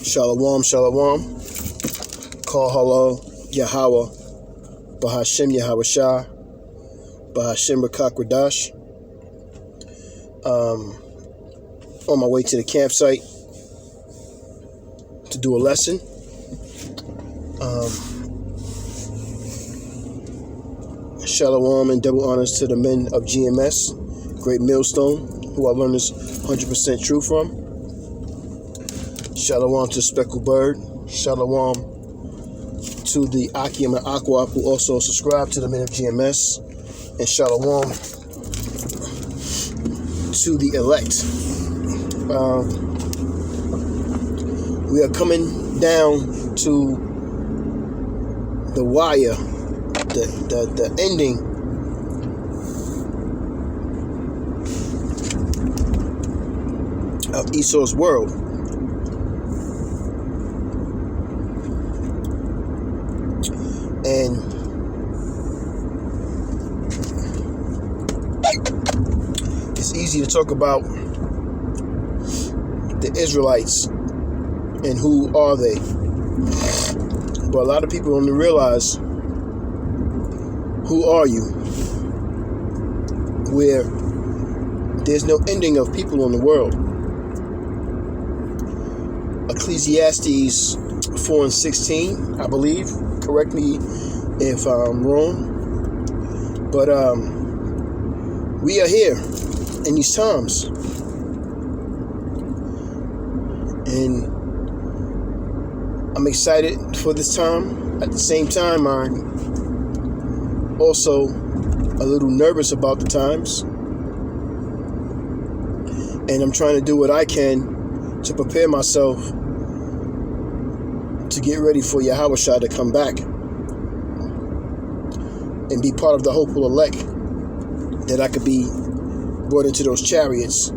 Shalom, shalom. Call hello, Yahweh, Bahashem Yahweh Shah, Bahashem Rakak Radash. On my way to the campsite to do a lesson. Shalom and double honors to the men of GMS, Great Millstone, who I learned this 100% true from. Shalom to Speckled Bird. Shalom to the Akim and Aqua, who also subscribe to the men of GMS. And shalom to the elect. We are coming down to the wire, the ending of Esau's world. And it's easy to talk about the Israelites and who are they. But a lot of people don't realize, who are you? Where there's no ending of people in the world. Ecclesiastes 4:16, I believe. Correct me if I'm wrong. But we are here in these times. And I'm excited for this time. At the same time, I'm also a little nervous about the times. And I'm trying to do what I can to prepare myself to get ready for Yahweh Shah to come back and be part of the hopeful elect, that I could be brought into those chariots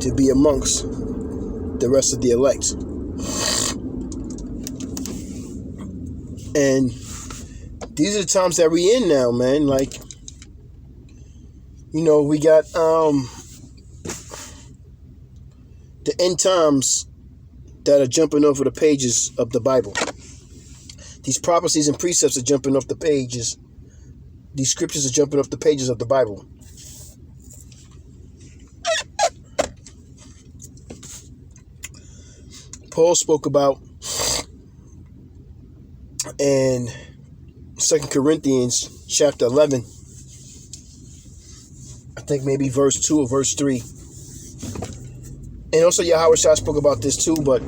to be amongst the rest of the elect. And these are the times that we in now, man. Like, you know, we got the end times that are jumping over the pages of the Bible. These prophecies and precepts are jumping off the pages. These scriptures are jumping off the pages of the Bible. Paul spoke about in 2 Corinthians chapter 11, I think maybe verse 2 or verse 3. And also Yahweh Shah spoke about this too, but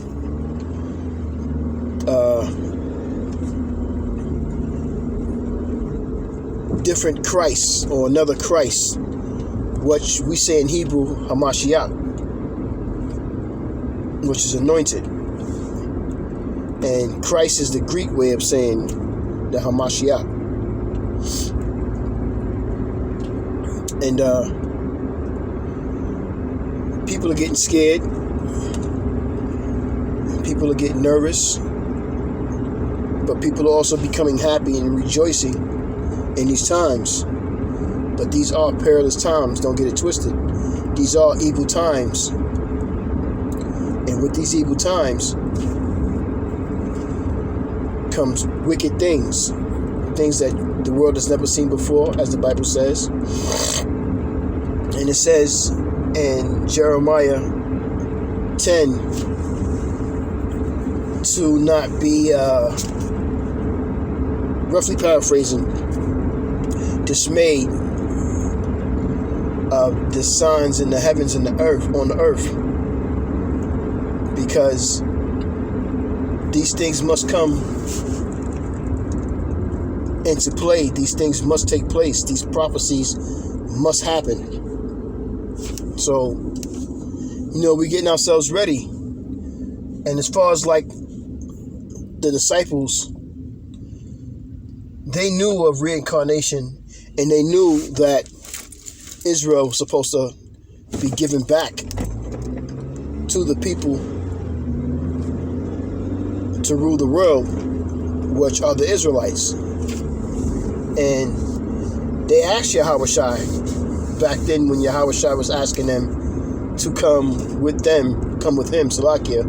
different Christ, or another Christ, which we say in Hebrew Hamashiach, which is anointed. And Christ is the Greek way of saying the Hamashiach. And people are getting scared. People are getting nervous. But people are also becoming happy and rejoicing in these times. But these are perilous times. Don't get it twisted. These are evil times. And with these evil times comes wicked things. Things that the world has never seen before, as the Bible says. And it says in Jeremiah 10 to not be, roughly paraphrasing, dismayed of the signs in the heavens and the earth, on the earth, because these things must come into play. These things must take place. These prophecies must happen. So, you know, we're getting ourselves ready. And as far as like the disciples, they knew of reincarnation, and they knew that Israel was supposed to be given back to the people to rule the world, which are the Israelites. And they asked Yahweh Shai back then, when Yahweh Shai was asking them to come with them come with him, Salakia,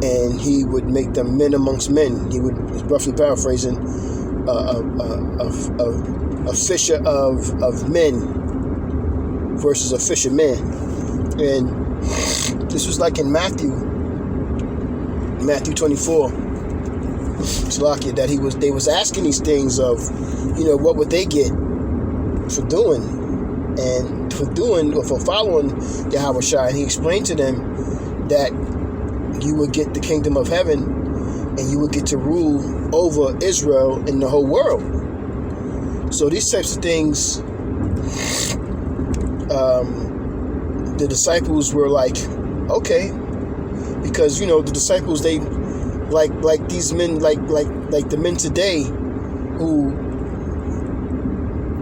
and he would make them men amongst men. He would, roughly paraphrasing, a fisher of men versus a fisherman. And this was like in Matthew 24, Salakia, that they was asking these things of, what would they get for doing, and for following Yahweh Shai. And he explained to them that you would get the kingdom of heaven and you would get to rule over Israel and the whole world. So these types of things, the disciples were like, okay, because the disciples, they like these men, like the men today who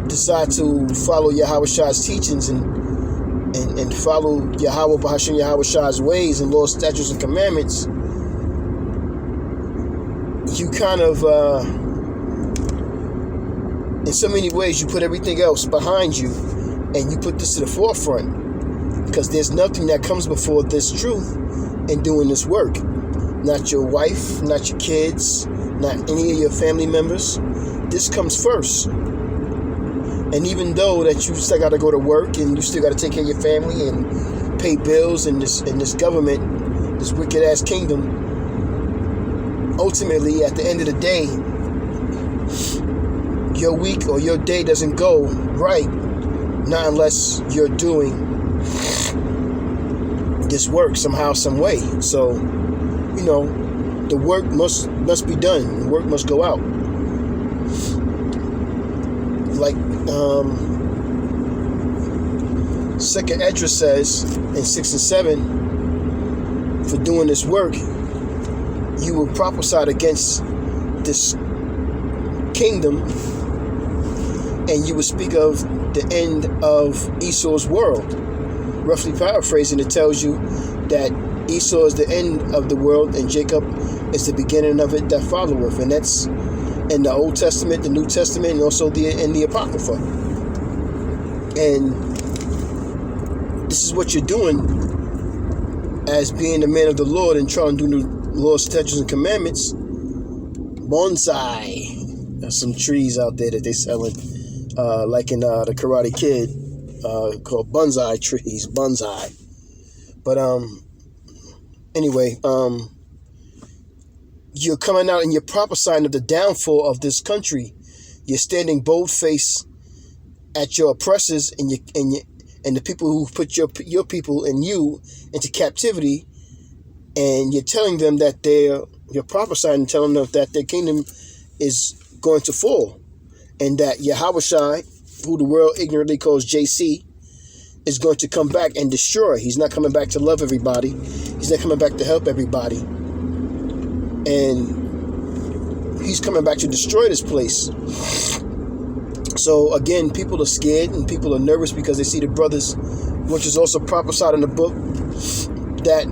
decide to follow Yahweh Shai's teachings and follow Yahweh Bahasham Yahweh Shai's ways and laws, statutes, and commandments. You kind of, in so many ways, you put everything else behind you and you put this to the forefront, because there's nothing that comes before this truth in doing this work. Not your wife, not your kids, not any of your family members. This comes first. And even though that you still got to go to work and you still got to take care of your family and pay bills in this government, this wicked ass kingdom, ultimately at the end of the day, your week or your day doesn't go right, not unless you're doing this work somehow, some way. So, the work must be done. The work must go out. Like Second Esdras says in 6 and 7, for doing this work, you will prophesy against this kingdom, and you will speak of the end of Esau's world. Roughly paraphrasing, it tells you that Esau is the end of the world and Jacob is the beginning of it that followeth. And that's in the Old Testament, the New Testament, and also in the Apocrypha. And this is what you're doing as being the man of the Lord and trying to do the Lord's statutes and commandments. Bonsai. There's some trees out there that they selling, like in the Karate Kid, called bonsai trees, bonsai. But anyway, you're coming out and you're prophesying of the downfall of this country. You're standing bold-faced at your oppressors and the people who put your people and you into captivity, and you're telling them that you're prophesying and telling them that their kingdom is going to fall, and that Yahweh Shai, who the world ignorantly calls JC, is going to come back and destroy. He's not coming back to love everybody. He's not coming back to help everybody. And he's coming back to destroy this place. So again, people are scared and people are nervous because they see the brothers, which is also prophesied in the book, that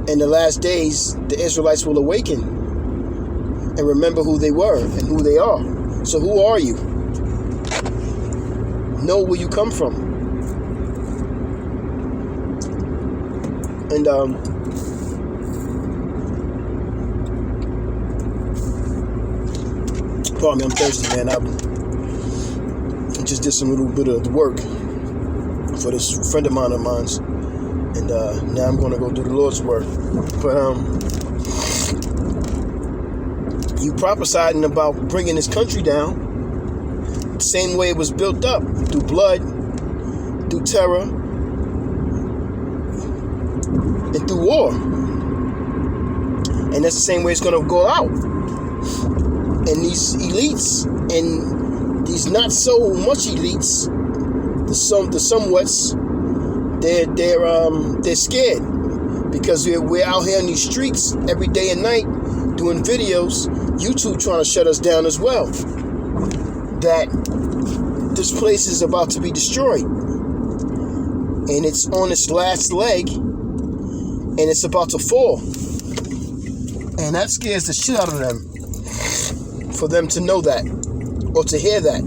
in the last days, the Israelites will awaken and remember who they were and who they are. So who are you? Know where you come from. And pardon me, I'm thirsty, man. I just did some little bit of the work for this friend of mine, and now I'm going to go do the Lord's work. But you prophesied about bringing this country down the same way it was built up, through blood, through terror, and through war. And that's the same way it's going to go out. And these elites and these not so much elites, the somewhats, they're scared, because we're out here in these streets every day and night doing videos. YouTube trying to shut us down as well. That this place is about to be destroyed, and it's on its last leg, and it's about to fall. And that scares the shit out of them, for them to know that, or to hear that.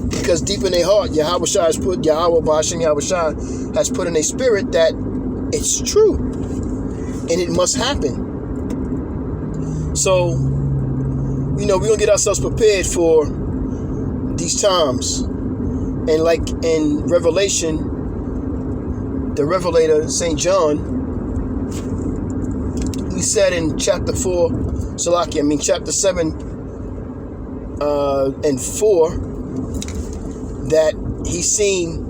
Because deep in their heart, Yahweh Shai has put, Yahweh Bahasham Yahweh Shai has put in their spirit that It's true. And it must happen. So, we're going to get ourselves prepared for these times. And like in Revelation, the Revelator, St. John, he said in chapter 7 and 4, that he's seen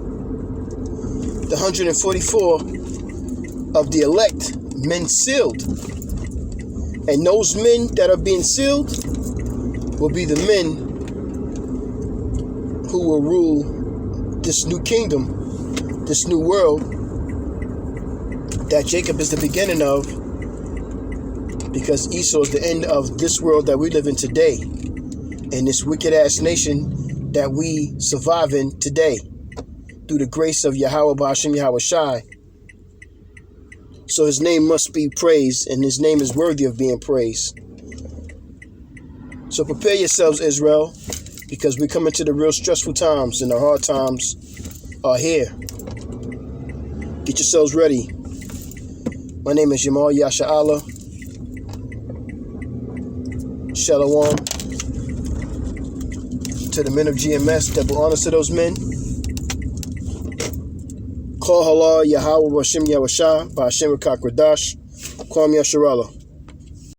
the 144 of the elect men sealed. And those men that are being sealed will be the men who will rule this new kingdom, this new world that Jacob is the beginning of, because Esau is the end of this world that we live in today, and this wicked ass nation that we survive in today, through the grace of Yahweh Ba'ashem Yahweh Shai. So his name must be praised, and his name is worthy of being praised. So prepare yourselves, Israel, because we're coming to the real stressful times, and the hard times are here. Get yourselves ready. My name is Yamal Yasha Allah. Shalom to the men of GMS. Double honors to those men. Call Halal Yahweh Ba'ashem Yahweh Shai Ba'ashem Rakakwadash. Kwam Yasharallah.